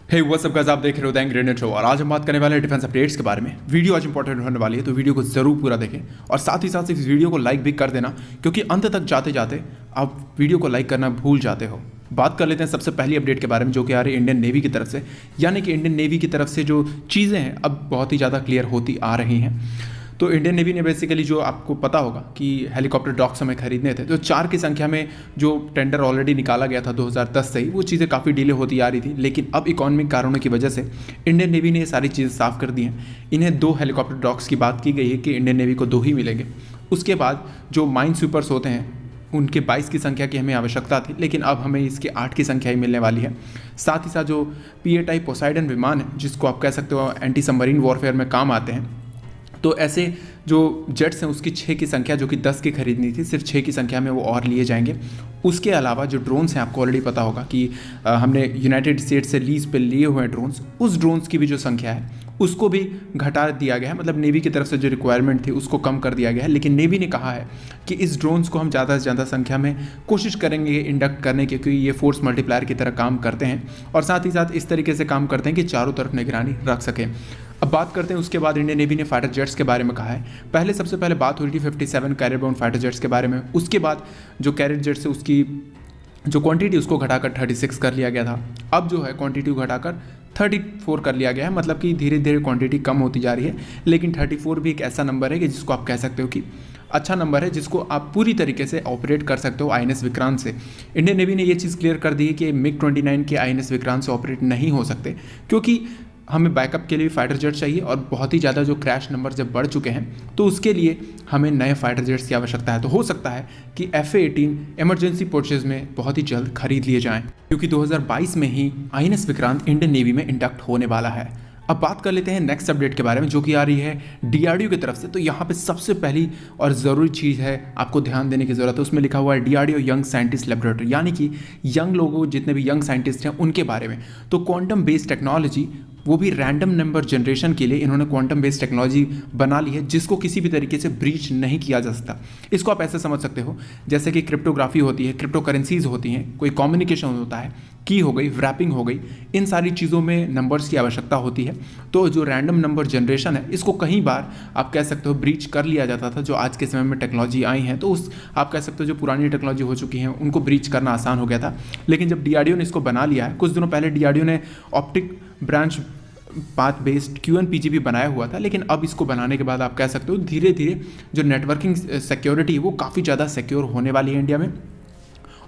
Hey what's up guys, आप देख रहे हो द ग्रेनेड शो और आज हम बात करने वाले हैं डिफेंस अपडेट्स के बारे में। वीडियो आज इंपॉर्टेंट होने वाली है तो वीडियो को जरूर पूरा देखें और साथ ही साथ इस वीडियो को लाइक भी कर देना, क्योंकि अंत तक जाते जाते आप वीडियो को लाइक करना भूल जाते हो। बात कर लेते हैं सबसे पहली अपडेट के बारे में, जो कि आ रही है इंडियन नेवी की तरफ से। यानी कि इंडियन नेवी की तरफ से जो चीज़ें हैं अब बहुत ही ज़्यादा क्लियर होती आ रही हैं। तो इंडियन नेवी ने बेसिकली, जो आपको पता होगा कि हेलीकॉप्टर डॉक्स हमें खरीदने थे, तो 4 की संख्या में जो टेंडर ऑलरेडी निकाला गया था 2010 से ही, वो चीज़ें काफ़ी डिले होती आ रही थी। लेकिन अब इकोनॉमिक कारणों की वजह से इंडियन नेवी ने ये सारी चीज़ें साफ कर दी हैं। इन्हें 2 हेलीकॉप्टर डॉक्स की बात की गई है कि इंडियन नेवी को 2 ही मिलेंगे। उसके बाद जो माइनस्वीपर्स होते हैं उनके 22 की संख्या की हमें आवश्यकता थी, लेकिन अब हमें इसकी 8 की संख्या ही मिलने वाली है। साथ ही साथ जो PA टाइप पोसाइडन विमान है, जिसको आप कह सकते हो एंटी सबमरीन वॉरफेयर में काम आते हैं, तो ऐसे जो जेट्स हैं उसकी 6 की संख्या, जो कि 10 की खरीदनी थी, सिर्फ 6 की संख्या में वो और लिए जाएंगे। उसके अलावा जो ड्रोन्स हैं, आपको ऑलरेडी पता होगा कि हमने यूनाइटेड स्टेट्स से लीज पे लिए हुए हैं ड्रोन्स, उस ड्रोन्स की भी जो संख्या है उसको भी घटा दिया गया है। मतलब नेवी की तरफ से जो रिक्वायरमेंट थी उसको कम कर दिया गया है। लेकिन नेवी ने कहा है कि इस ड्रोन्स को हम ज़्यादा से ज़्यादा संख्या में कोशिश करेंगे इंडक्ट करने की, क्योंकि ये फोर्स मल्टीप्लायर की तरह काम करते हैं और साथ ही साथ इस तरीके से काम करते हैं कि चारों तरफ निगरानी रख सकें। अब बात करते हैं उसके बाद इंडियन नेवी ने फाइटर जेट्स के बारे में कहा है। पहले सबसे पहले बात हो रही थी 57 कैरियर बाउंड फाइटर जेट्स के बारे में। उसके बाद जो कैरियर जेट्स है उसकी जो क्वांटिटी उसको घटाकर 36 कर लिया गया था। अब जो है क्वांटिटी को घटाकर 34 कर लिया गया है। मतलब कि धीरे धीरे क्वांटिटी कम होती जा रही है, लेकिन 34 भी एक ऐसा नंबर है कि जिसको आप कह सकते हो कि अच्छा नंबर है, जिसको आप पूरी तरीके से ऑपरेट कर सकते हो INS विक्रांत से। इंडियन नेवी ने ये चीज़ क्लियर कर दी है कि MiG-29 के INS विक्रांत से ऑपरेट नहीं हो सकते, क्योंकि हमें बैकअप के लिए फाइटर जेट चाहिए और बहुत ही ज़्यादा जो क्रैश नंबर जब बढ़ चुके हैं तो उसके लिए हमें नए फाइटर जेट्स की आवश्यकता है। तो हो सकता है कि FA-18 इमरजेंसी परचेज में बहुत ही जल्द खरीद लिए जाएं, क्योंकि 2022 में ही INS विक्रांत इंडियन नेवी में इंडक्ट होने वाला है। अब बात कर लेते हैं नेक्स्ट अपडेट के बारे में, जो कि आ रही है DRDO की तरफ से। तो यहाँ पे सबसे पहली और ज़रूरी चीज़ है, आपको ध्यान देने की ज़रूरत है, उसमें लिखा हुआ है DRDO यंग साइंटिस्ट लेबोरेटरी, यानी कि यंग लोगों, जितने भी यंग साइंटिस्ट हैं उनके बारे में। तो क्वांटम बेस्ड टेक्नोलॉजी, वो भी रैंडम नंबर जनरेशन के लिए इन्होंने क्वांटम बेस्ड टेक्नोलॉजी बना ली है, जिसको किसी भी तरीके से ब्रीच नहीं किया जा सकता। इसको आप ऐसे समझ सकते हो जैसे कि क्रिप्टोग्राफी होती है, क्रिप्टो करेंसीज होती हैं, कोई कम्युनिकेशन होता है, की हो गई, रैपिंग हो गई, इन सारी चीज़ों में नंबर्स की आवश्यकता होती है। तो जो रैंडम नंबर जनरेशन है, इसको कई बार आप कह सकते हो ब्रीच कर लिया जाता था। जो आज के समय में टेक्नोलॉजी आई हैं, तो उस आप कह सकते हो जो पुरानी टेक्नोलॉजी हो चुकी हैं उनको ब्रीच करना आसान हो गया था। लेकिन जब DRDO ने इसको बना लिया है, कुछ दिनों पहले DRDO ने optic branch path based QNPG भी बनाया हुआ था, लेकिन अब इसको बनाने के बाद आप कह सकते हो धीरे धीरे जो नेटवर्किंग सिक्योरिटी है वो काफ़ी ज़्यादा सिक्योर होने वाली है इंडिया में।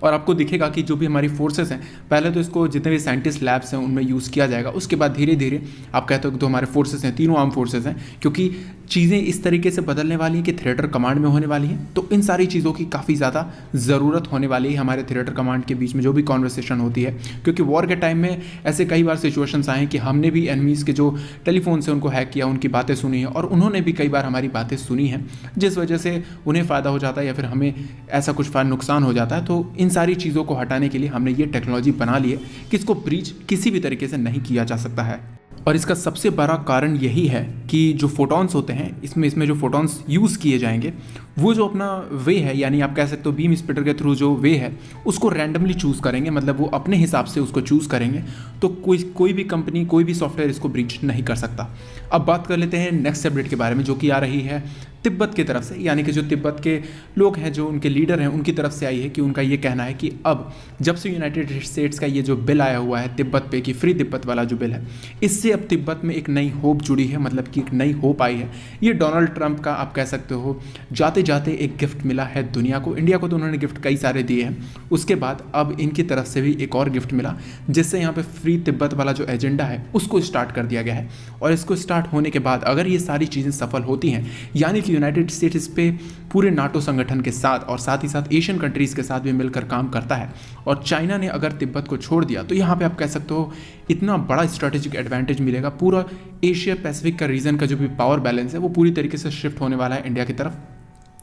और आपको दिखेगा कि जो भी हमारी फोर्सेस हैं, पहले तो इसको जितने भी साइंटिस्ट लैब्स हैं उनमें यूज़ किया जाएगा, उसके बाद धीरे धीरे आप कहते हो कि जो हमारे फोर्सेस हैं, तीनों आर्म फोर्सेस हैं, क्योंकि चीज़ें इस तरीके से बदलने वाली हैं कि थिएटर कमांड में होने वाली हैं। तो इन सारी चीज़ों की काफ़ी ज़्यादा ज़रूरत होने वाली है हमारे थिएटर कमांड के बीच में जो भी कॉन्वर्सेशन होती है, क्योंकि वॉर के टाइम में ऐसे कई बार सिचुएशंस आए हैं कि हमने भी एनिमीज़ के जो टेलीफोन से उनको हैक किया, उनकी बातें सुनी है और उन्होंने भी कई बार हमारी बातें सुनी हैं, जिस वजह से उन्हें फ़ायदा हो जाता है या फिर हमें ऐसा कुछ नुकसान हो जाता है। तो इन सारी चीज़ों को हटाने के लिए हमने ये टेक्नोलॉजी बना ली है कि इसको ब्रीच किसी भी तरीके से नहीं किया जा सकता है। और इसका सबसे बड़ा कारण यही है कि जो फोटॉन्स होते हैं, इसमें जो फोटॉन्स यूज़ किए जाएंगे वो जो अपना वे है, यानी आप कह सकते हो बीम स्प्लिटर के थ्रू जो वे है उसको रैंडमली चूज़ करेंगे, मतलब वो अपने हिसाब से उसको चूज़ करेंगे। तो कोई भी कंपनी, कोई भी सॉफ्टवेयर इसको ब्रीच नहीं कर सकता। अब बात कर लेते हैं नेक्स्ट अपडेट के बारे में, जो कि आ रही है तिब्बत की तरफ से। यानी कि जो तिब्बत के लोग हैं, जो उनके लीडर हैं, उनकी तरफ से आई है कि उनका ये कहना है कि अब जब से यूनाइटेड स्टेट्स का ये जो बिल आया हुआ है तिब्बत पे, कि फ्री तिब्बत वाला जो बिल है, इससे अब तिब्बत में एक नई होप जुड़ी है, मतलब कि एक नई होप आई है। ये डोनाल्ड ट्रंप का आप कह सकते हो जाते जाते एक गिफ्ट मिला है दुनिया को। इंडिया को तो उन्होंने गिफ्ट कई सारे दिए हैं, उसके बाद अब इनकी तरफ से भी एक और गिफ्ट मिला, जिससे यहाँ पे फ्री तिब्बत वाला जो एजेंडा है उसको स्टार्ट कर दिया गया है। और इसको स्टार्ट होने के बाद अगर ये सारी चीज़ें सफल होती हैं, यानी कि यूनाइटेड स्टेट्स इस पे पूरे नाटो संगठन के साथ और साथ ही साथ एशियन कंट्रीज़ के साथ भी मिलकर काम करता है, और चाइना ने अगर तिब्बत को छोड़ दिया, तो यहाँ पे आप कह सकते हो इतना बड़ा स्ट्रेटेजिक एडवांटेज मिलेगा। पूरा एशिया पैसिफिक का रीजन का जो भी पावर बैलेंस है वो पूरी तरीके से शिफ्ट होने वाला है इंडिया की तरफ।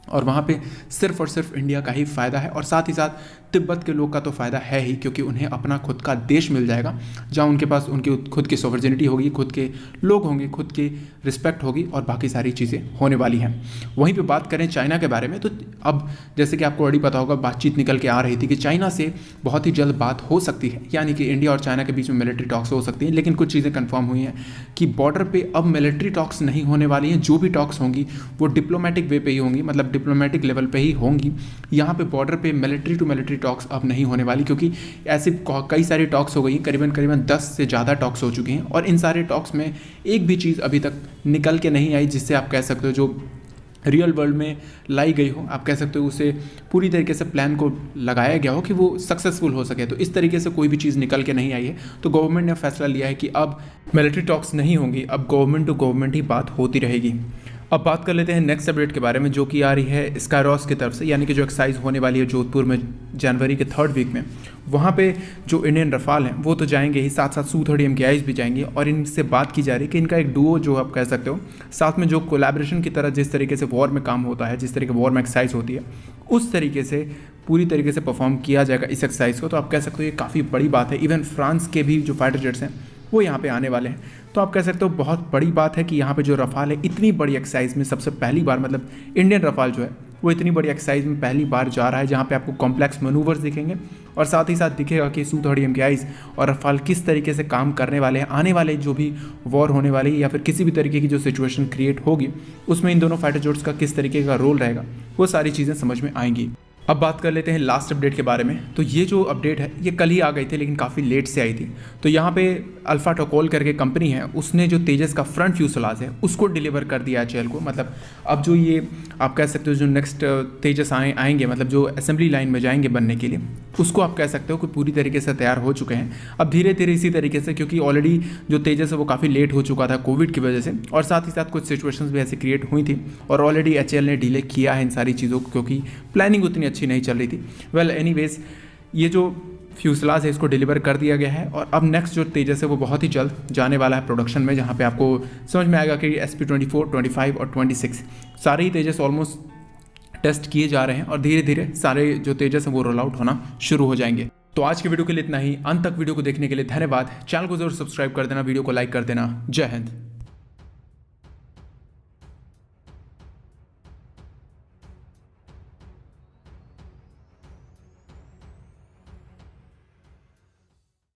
और वहाँ पे सिर्फ और सिर्फ इंडिया का ही फ़ायदा है और साथ ही साथ तिब्बत के लोग का तो फ़ायदा है ही, क्योंकि उन्हें अपना खुद का देश मिल जाएगा जहाँ उनके पास उनकी खुद की सोवरेनिटी होगी, खुद के लोग होंगे, खुद की रिस्पेक्ट होगी और बाकी सारी चीज़ें होने वाली हैं। वहीं पे बात करें चाइना के बारे में, तो अब जैसे कि आपको ऑलरेडी पता होगा, बातचीत निकल के आ रही थी कि चाइना से बहुत ही जल्द बात हो सकती है, यानी कि इंडिया और चाइना के बीच में मिलिट्री टॉक्स हो सकती हैं। लेकिन कुछ चीज़ें कन्फर्म हुई हैं कि बॉर्डर पर अब मिलिट्री टॉक्स नहीं होने वाली हैं। जो भी टॉक्स होंगी वो डिप्लोमेटिक वे पे ही होंगी, मतलब डिप्लोमेटिक लेवल पे ही होंगी। यहाँ पे बॉर्डर पे मिलिट्री टू मिलिट्री टॉक्स अब नहीं होने वाली, क्योंकि ऐसे कई सारी टॉक्स हो गई, करीबन 10 से ज़्यादा टॉक्स हो चुकी हैं और इन सारे टॉक्स में एक भी चीज़ अभी तक निकल के नहीं आई जिससे आप कह सकते हो जो रियल वर्ल्ड में लाई गई हो, आप कह सकते हो उसे पूरी तरीके से प्लान को लगाया गया हो कि वो सक्सेसफुल हो सके। तो इस तरीके से कोई भी चीज़ निकल के नहीं आई है। तो गवर्नमेंट ने फैसला लिया है कि अब मिलिट्री टॉक्स नहीं होंगी, अब गवर्नमेंट टू गवर्नमेंट ही बात होती रहेगी। अब बात कर लेते हैं नेक्स्ट अपडेट के बारे में, जो कि आ रही है स्कायरॉस की तरफ से, यानी कि जो एक्सरसाइज होने वाली है जोधपुर में जनवरी के 3rd वीक में। वहाँ पे जो इंडियन रफाल हैं वो तो जाएंगे ही, साथ साथ Su-30 MKIs भी जाएंगे और इनसे बात की जा रही है कि इनका एक डुओ जो आप कह सकते हो, साथ में जो कोलैबोरेशन की तरह जिस तरीके से वॉर में काम होता है, जिस तरीके वॉर में एक्सरसाइज होती है, उस तरीके से पूरी तरीके से परफॉर्म किया जाएगा इस एक्सरसाइज को। तो आप कह सकते हो ये काफ़ी बड़ी बात है। इवन फ्रांस के भी जो फाइटर जेट्स हैं वो यहाँ पे आने वाले हैं। तो आप कह सकते हो बहुत बड़ी बात है कि यहाँ पे जो रफाल है इतनी बड़ी एक्सरसाइज में सबसे पहली बार, मतलब इंडियन रफाल जो है वो इतनी बड़ी एक्सरसाइज में पहली बार जा रहा है, जहाँ पे आपको कॉम्प्लेक्स मैनूवर्स दिखेंगे और साथ ही साथ दिखेगा कि Su-30 MKIs और रफाल किस तरीके से काम करने वाले हैं। आने वाले जो भी वॉर होने वाली है या फिर किसी भी तरीके की जो सिचुएशन क्रिएट होगी उसमें इन दोनों फाइटर जेट्स का किस तरीके का रोल रहेगा, वो सारी चीज़ें समझ में आएंगी। अब बात कर लेते हैं लास्ट अपडेट के बारे में। तो ये जो अपडेट है ये कल ही आ गई थी, लेकिन काफ़ी लेट से आई थी। तो यहाँ पे अल्फा टोकोल करके कंपनी है, उसने जो तेजस का फ्रंट फ्यूसलाज है उसको डिलीवर कर दिया है चेल को। मतलब अब जो ये आप कह सकते हो जो नेक्स्ट तेजस आएंगे, मतलब जो असेंबली लाइन में जाएंगे बनने के लिए, उसको आप कह सकते हो कि पूरी तरीके से तैयार हो चुके हैं। अब धीरे धीरे इसी तरीके से, क्योंकि ऑलरेडी जो तेजस है वो काफ़ी लेट हो चुका था कोविड की वजह से, और साथ ही साथ कुछ सिचुएशंस भी ऐसी क्रिएट हुई थी और ऑलरेडी HAL ने डिले किया है इन सारी चीज़ों को, क्योंकि प्लानिंग उतनी अच्छी नहीं चल रही थी। वेल एनीवेज, ये जो फ्यूसलाज है इसको डिलीवर कर दिया गया है और अब नेक्स्ट जो तेजस है वो बहुत ही जल्द जाने वाला है प्रोडक्शन में, जहाँ पे आपको समझ में आएगा कि SP-24, 25 और 26 सारे ही तेजस ऑलमोस्ट टेस्ट किए जा रहे हैं और धीरे धीरे सारे जो तेजस हैं वो रोल आउट होना शुरू हो जाएंगे। तो आज की वीडियो के लिए इतना ही। अंत तक वीडियो को देखने के लिए धन्यवाद। चैनल को जरूर सब्सक्राइब कर देना, वीडियो को लाइक कर देना। जय हिंद।